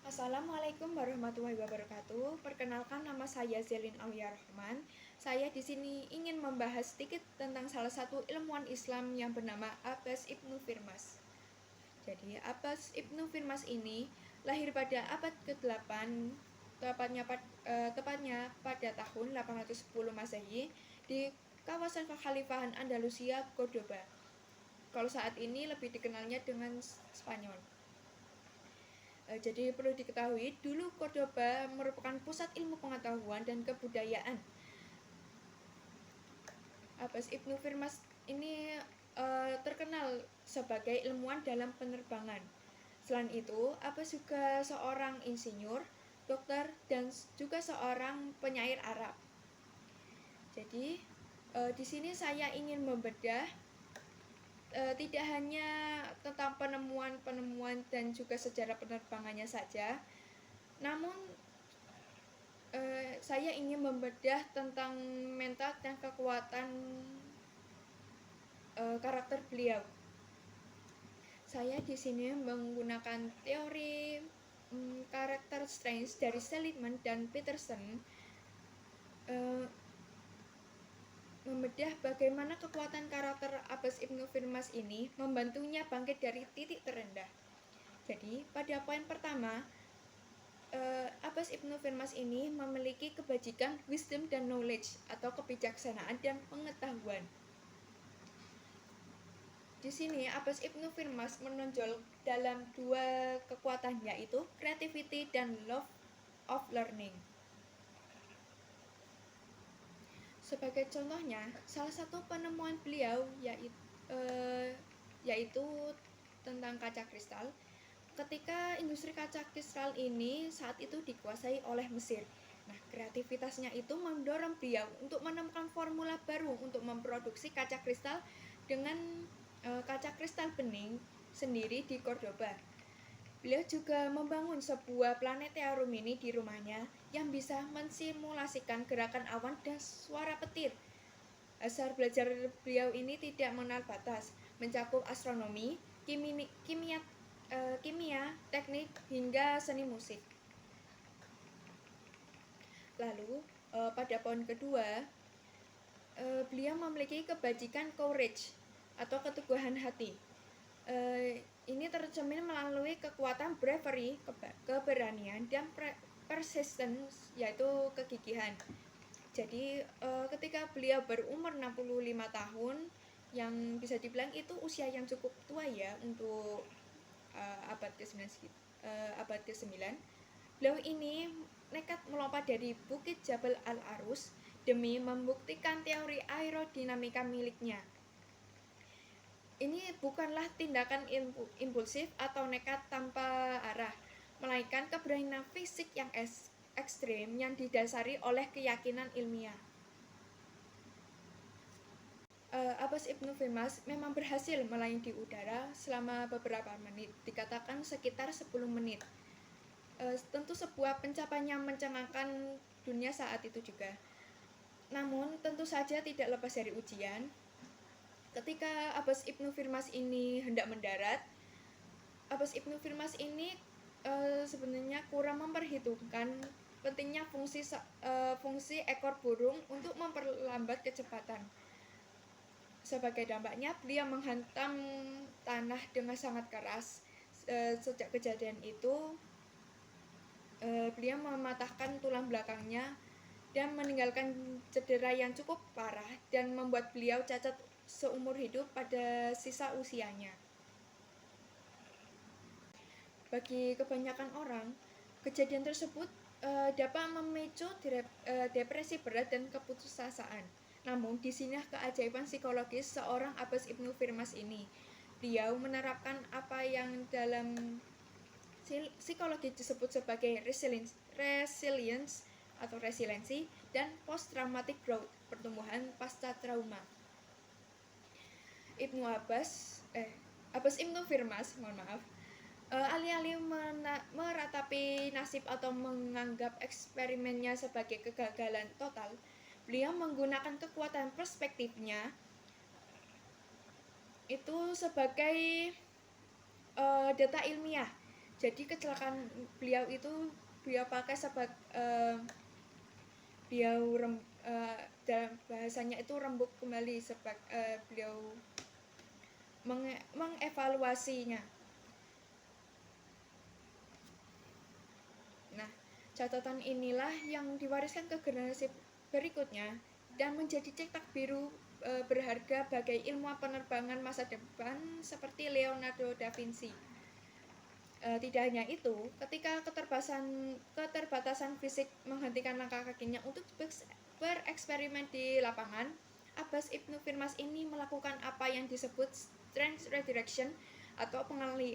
Assalamualaikum warahmatullahi wabarakatuh. Perkenalkan, nama saya Zelin Aulia Rahman. Saya di sini ingin membahas sedikit tentang salah satu ilmuwan Islam yang bernama Abbas Ibnu Firmas. Jadi, Abbas Ibnu Firmas ini lahir pada abad ke-8, tepatnya pada tahun 810 Masehi di kawasan kekhalifahan Andalusia, Cordoba. Kalau saat ini lebih dikenalnya dengan Spanyol. Jadi perlu diketahui, dulu Cordoba merupakan pusat ilmu pengetahuan dan kebudayaan. Abbas Ibnu Firmas ini terkenal sebagai ilmuwan dalam penerbangan. Selain itu, Abbas juga seorang insinyur, dokter, dan juga seorang penyair Arab. Jadi, di sini saya ingin membedah tidak hanya tentang penemuan-penemuan dan juga sejarah penerbangannya saja, namun saya ingin membedah tentang mental dan kekuatan karakter beliau. Saya di sini menggunakan teori karakter Strange dari Seligman dan Peterson, membedah bagaimana kekuatan karakter Abbas Ibnu Firmas ini membantunya bangkit dari titik terendah. Jadi, pada poin pertama, Abbas Ibnu Firmas ini memiliki kebajikan, wisdom, dan knowledge atau kebijaksanaan dan pengetahuan. Di sini Abbas Ibnu Firmas menonjol dalam dua kekuatan, yaitu creativity dan love of learning. Sebagai contohnya, salah satu penemuan beliau yaitu tentang kaca kristal. Ketika industri kaca kristal ini saat itu dikuasai oleh Mesir. Nah, kreativitasnya itu mendorong beliau untuk menemukan formula baru untuk memproduksi kaca kristal dengan kaca kristal bening sendiri di Cordoba. Beliau juga membangun sebuah planetarium mini di rumahnya yang bisa mensimulasikan gerakan awan dan suara petir. Asal belajar beliau ini tidak mengenal batas, mencakup astronomi, kimia, teknik, hingga seni musik. Lalu, pada poin kedua, beliau memiliki kebajikan courage atau keteguhan hati. Ini tercermin melalui kekuatan bravery, keberanian, dan persistence, yaitu kegigihan. Jadi, ketika beliau berumur 65 tahun, yang bisa dibilang itu usia yang cukup tua ya untuk abad ke-9, beliau ini nekat melompat dari Bukit Jabal Al-Arus demi membuktikan teori aerodinamika miliknya. Ini bukanlah tindakan impulsif atau nekat tanpa arah, melainkan keberanian fisik yang ekstrim yang didasari oleh keyakinan ilmiah. Abbas Ibnu Firmas memang berhasil melayang di udara selama beberapa menit, dikatakan sekitar 10 menit. Tentu sebuah pencapaian yang mencengangkan dunia saat itu juga. Namun tentu saja tidak lepas dari ujian. Ketika Abbas Ibnu Firmas ini hendak mendarat, Abbas Ibnu Firmas ini sebenarnya kurang memperhitungkan pentingnya fungsi ekor burung untuk memperlambat kecepatan. Sebagai dampaknya, beliau menghantam tanah dengan sangat keras. Sejak kejadian itu, beliau mematahkan tulang belakangnya dan meninggalkan cedera yang cukup parah dan membuat beliau cacat seumur hidup pada sisa usianya. Bagi kebanyakan orang, kejadian tersebut dapat memicu depresi berat dan keputusasaan. Namun, di sini keajaiban psikologis seorang Abbas Ibnu Firmas ini. Beliau menerapkan apa yang dalam psikologi disebut sebagai resilience atau resiliensi dan post traumatic growth, pertumbuhan pasca trauma. Abbas Ibnu Firmas, alih-alih meratapi nasib atau menganggap eksperimennya sebagai kegagalan total, beliau menggunakan kekuatan perspektifnya itu sebagai data ilmiah Jadi kecelakaan beliau itu beliau pakai dalam bahasanya itu rembuk kembali beliau mengevaluasinya. Nah, catatan inilah yang diwariskan ke generasi berikutnya dan menjadi cetak biru berharga bagi ilmuwan penerbangan masa depan seperti Leonardo da Vinci. Tidak hanya itu, ketika keterbatasan fisik menghentikan langkah kakinya untuk bereksperimen di lapangan, Abbas Ibnu Firmas ini melakukan apa yang disebut strength redirection atau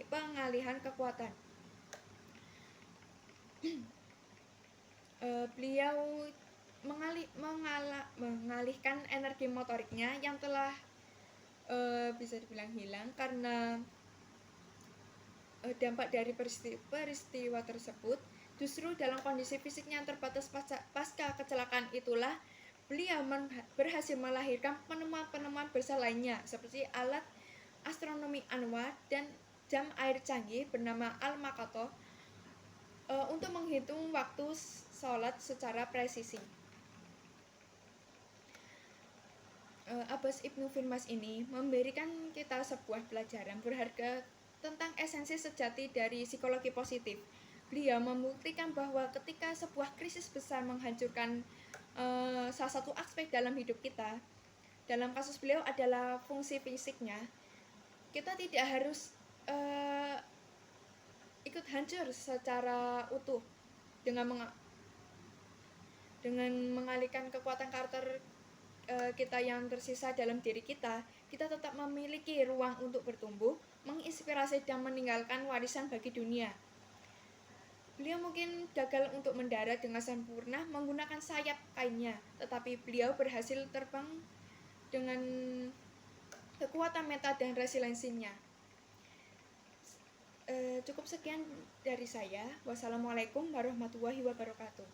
pengalihan kekuatan. Beliau mengalihkan energi motoriknya yang telah bisa dibilang hilang karena dampak dari peristiwa tersebut. Justru dalam kondisi fisiknya yang terbatas pasca kecelakaan itulah beliau berhasil melahirkan penemuan-penemuan besar lainnya seperti alat astronomi ANWA dan jam air canggih bernama Al-Makato untuk menghitung waktu sholat secara presisi. Abbas Ibnu Firmas ini memberikan kita sebuah pelajaran berharga tentang esensi sejati dari psikologi positif. Beliau membuktikan bahwa ketika sebuah krisis besar menghancurkan salah satu aspek dalam hidup kita, dalam kasus beliau adalah fungsi fisiknya, kita tidak harus ikut hancur secara utuh dengan mengalihkan kekuatan karakter kita yang tersisa dalam diri kita tetap memiliki ruang untuk bertumbuh, menginspirasi dan meninggalkan warisan bagi dunia. Beliau mungkin gagal untuk mendarat dengan sempurna menggunakan sayap kainnya, tetapi beliau berhasil terbang dengan kekuatan mental dan resiliensinya. Cukup sekian dari saya. Wassalamualaikum warahmatullahi wabarakatuh.